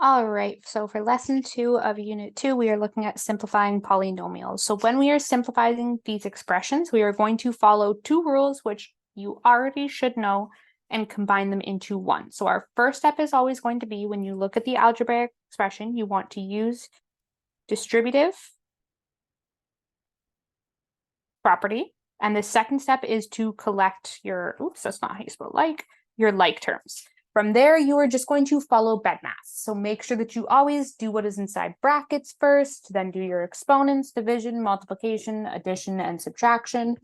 All right, so for lesson 2 of unit 2, we are looking at simplifying polynomials. So when we are simplifying these expressions, we are going to follow two rules, which you already should know, and combine them into one. So our first step is always going to be when you look at the algebraic expression, you want to use distributive property. And the second step is to collect your, oops, that's not how you spell like, your like terms. From there, you are just going to follow BEDMAS. So make sure that you always do what is inside brackets first, then do your exponents, division, multiplication, addition, and subtraction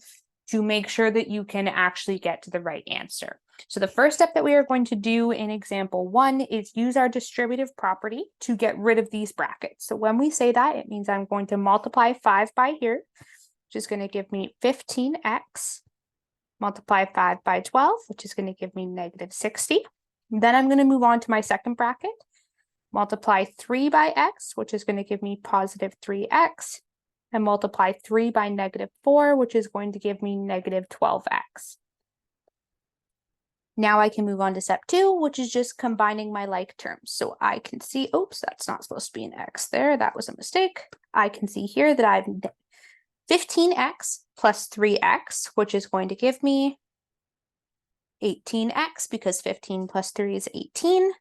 to make sure that you can actually get to the right answer. So the first step that we are going to do in example 1 is use our distributive property to get rid of these brackets. So when we say that, it means I'm going to multiply 5 by here, which is going to give me 15x, multiply 5 by 12, which is going to give me negative 60. Then I'm going to move on to my second bracket, multiply 3 by x, which is going to give me positive 3x, and multiply 3 by negative 4, which is going to give me negative 12x. Now I can move on to step 2, which is just combining my like terms. So I can see, oops, that's not supposed to be an x there. That was a mistake. I can see here that I've 15x plus 3x, which is going to give me 18x because 15 plus 3 is 18.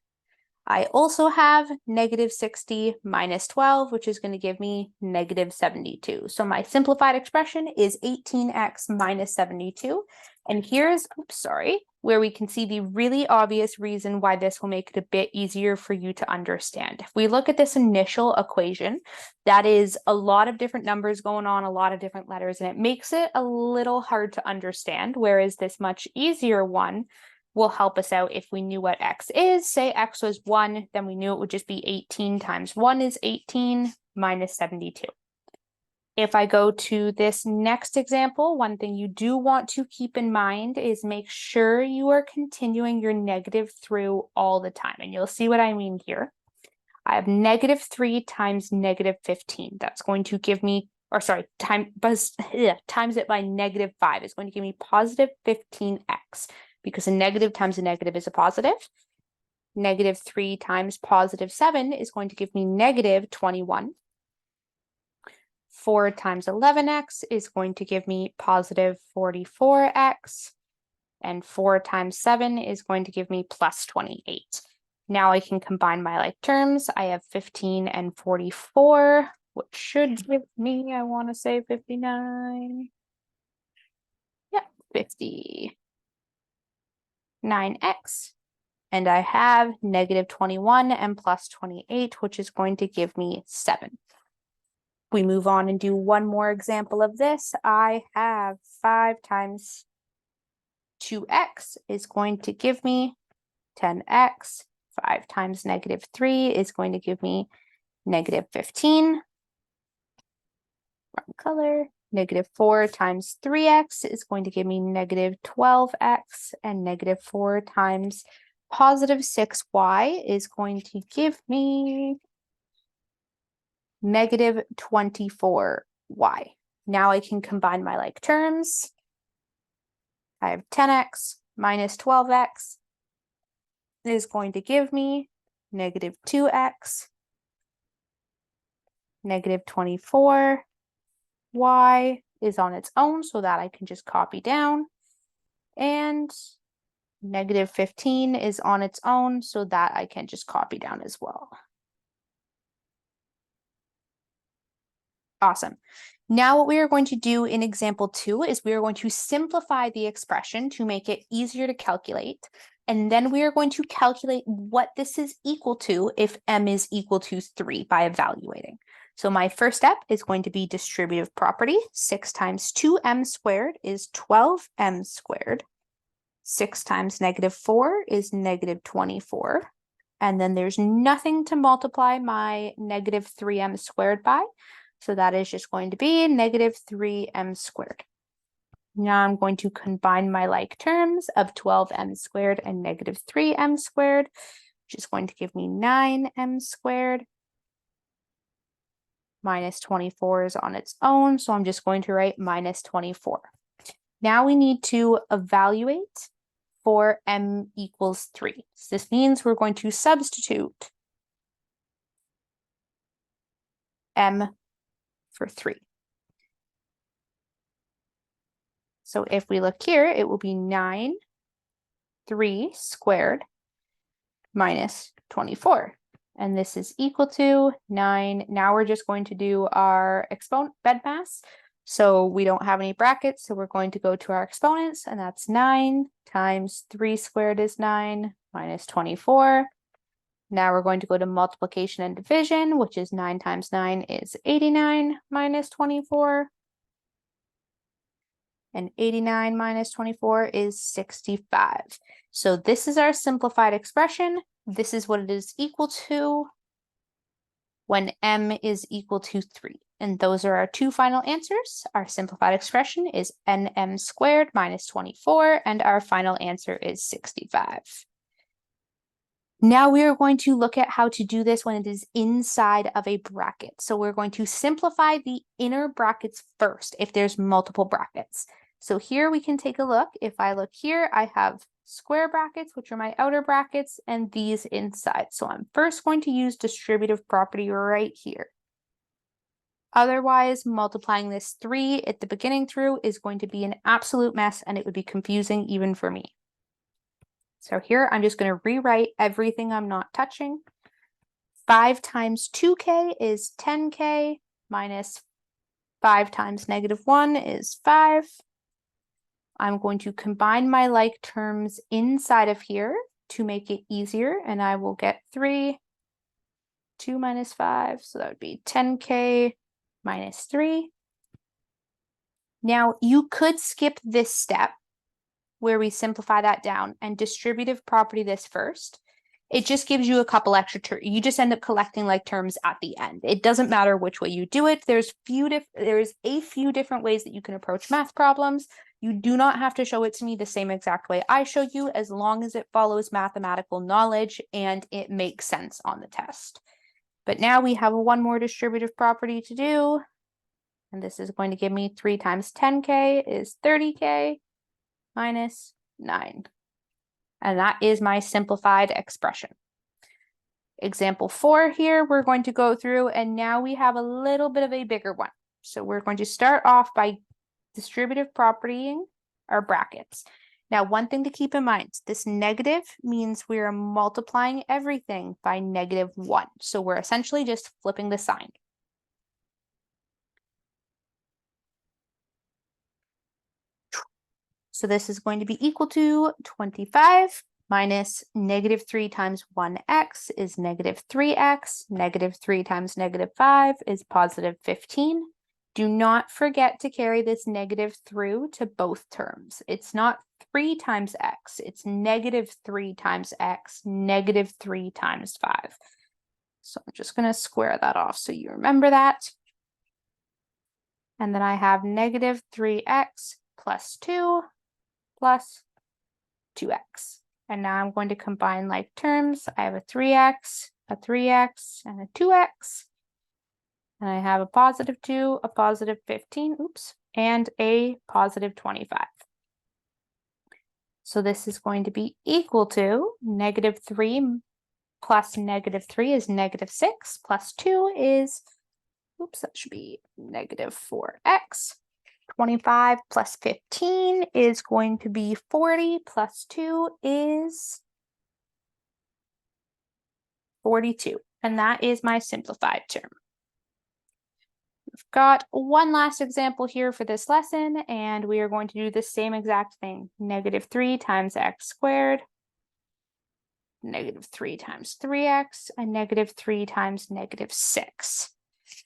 I also have negative 60 minus 12, which is going to give me negative 72. So my simplified expression is 18x minus 72. And here's, oops, sorry, where we can see the really obvious reason why this will make it a bit easier for you to understand. If we look at this initial equation, that is a lot of different numbers going on, a lot of different letters, and it makes it a little hard to understand, whereas this much easier one will help us out if we knew what x is. Say x was 1, then we knew it would just be 18 times 1 is 18 minus 72. If I go to this next example, one thing you do want to keep in mind is make sure you are continuing your negative through all the time. And you'll see what I mean here. I have negative 3 times negative 15. That's going to give me, or sorry, times it by negative 5 is going to give me positive 15x. Because a negative times a negative is a positive. Negative 3 times positive 7 is going to give me negative 21. 4 times 11x is going to give me positive 44x. And 4 times 7 is going to give me plus 28. Now I can combine my like terms. I have 15 and 44, which should give me, I want to say 59. Yeah, 59x. And I have negative 21 and plus 28, which is going to give me 7. We move on and do one more example of this. I have 5 times 2x is going to give me 10x. 5 times negative 3 is going to give me negative 15. Wrong color. Negative 4 times 3x is going to give me negative 12x, and negative 4 times positive 6y is going to give me negative 24y. Now I can combine my like terms. I have 10x minus 12x is going to give me negative 2x, negative 24y is on its own, so that I can just copy down, and negative 15 is on its own, so that I can just copy down as well. Awesome. Now what we are going to do in example 2 is we are going to simplify the expression to make it easier to calculate. And then we are going to calculate what this is equal to if m is equal to 3 by evaluating. So my first step is going to be distributive property. 6 times 2m squared is 12m squared. 6 times negative 4 is negative 24. And then there's nothing to multiply my negative 3m squared by. So that is just going to be negative 3m squared. Now I'm going to combine my like terms of 12m squared and negative 3m squared, which is going to give me 9m squared. Minus 24 is on its own, so I'm just going to write minus 24. Now we need to evaluate for m equals 3. So this means we're going to substitute m for 3. So if we look here, it will be 9, 3 squared minus 24. And this is equal to 9. Now we're just going to do our exponent BEDMAS. So we don't have any brackets, so we're going to go to our exponents, and that's 9 times 3 squared is 9 minus 24. Now we're going to go to multiplication and division, which is 9 times 9 is 89 minus 24. And 89 minus 24 is 65. So this is our simplified expression. This is what it is equal to when m is equal to 3. And those are our two final answers. Our simplified expression is nm squared minus 24, and our final answer is 65. Now we are going to look at how to do this when it is inside of a bracket. So we're going to simplify the inner brackets first if there's multiple brackets. So here we can take a look. If I look here, I have square brackets, which are my outer brackets, and these inside. So I'm first going to use distributive property right here. Otherwise, multiplying this 3 at the beginning through is going to be an absolute mess, and it would be confusing even for me. So here, I'm just going to rewrite everything I'm not touching. 5 times 2k is 10k minus 5 times -1 is 5. I'm going to combine my like terms inside of here to make it easier, and I will get 3, 2 minus 5, so that would be 10k minus 3. Now, you could skip this step where we simplify that down and distributive property this first. It just gives you a couple extra terms. You just end up collecting like terms at the end. It doesn't matter which way you do it. There's a few different ways that you can approach math problems. You do not have to show it to me the same exact way I show you, as long as it follows mathematical knowledge and it makes sense on the test. But now we have one more distributive property to do. And this is going to give me 3 times 10k is 30k minus 9. And that is my simplified expression. Example 4 here, we're going to go through, and now we have a little bit of a bigger one. So we're going to start off by distributive propertying our brackets. Now, one thing to keep in mind, this negative means we are multiplying everything by -1. So we're essentially just flipping the sign. So this is going to be equal to 25 minus -3 times 1x is -3x. -3 times -5 is +15. Do not forget to carry this negative through to both terms. It's not 3 times x, it's -3 times x, -3 times 5. So I'm just going to square that off so you remember that. And then I have -3x plus 2 plus 2x. And now I'm going to combine like terms. I have a 3x, and a 2x. And I have a +2, a +15, and a +25. So this is going to be equal to -3 plus -3 is -6, plus 2 is, that should be -4x. 25 plus 15 is going to be 40, plus 2 is 42. And that is my simplified term. We've got one last example here for this lesson, and we are going to do the same exact thing. -3 times x squared, -3 times 3x, and -3 times -6.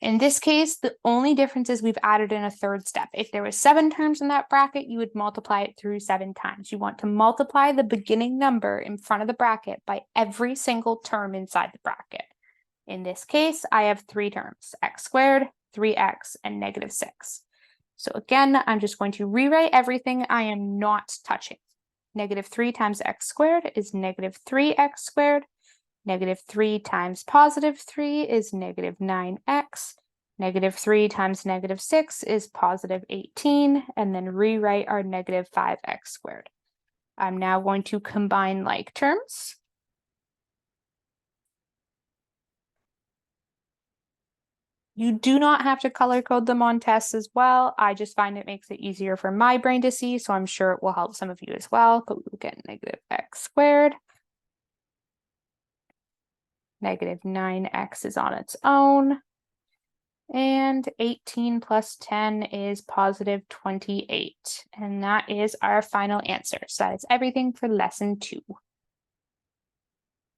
In this case, the only difference is we've added in a third step. If there was 7 terms in that bracket, you would multiply it through 7 times. You want to multiply the beginning number in front of the bracket by every single term inside the bracket. In this case, I have 3 terms, x squared, 3x, and -6. So again, I'm just going to rewrite everything I am not touching. -3 times x squared is -3x squared. -3 times +3 is -9x. -3 times -6 is +18, and then rewrite our -5x squared. I'm now going to combine like terms. You do not have to color code them on tests as well. I just find it makes it easier for my brain to see, so I'm sure it will help some of you as well. But we'll get negative x squared. Negative 9x is on its own. And 18 plus 10 is positive 28. And that is our final answer. So that is everything for lesson 2.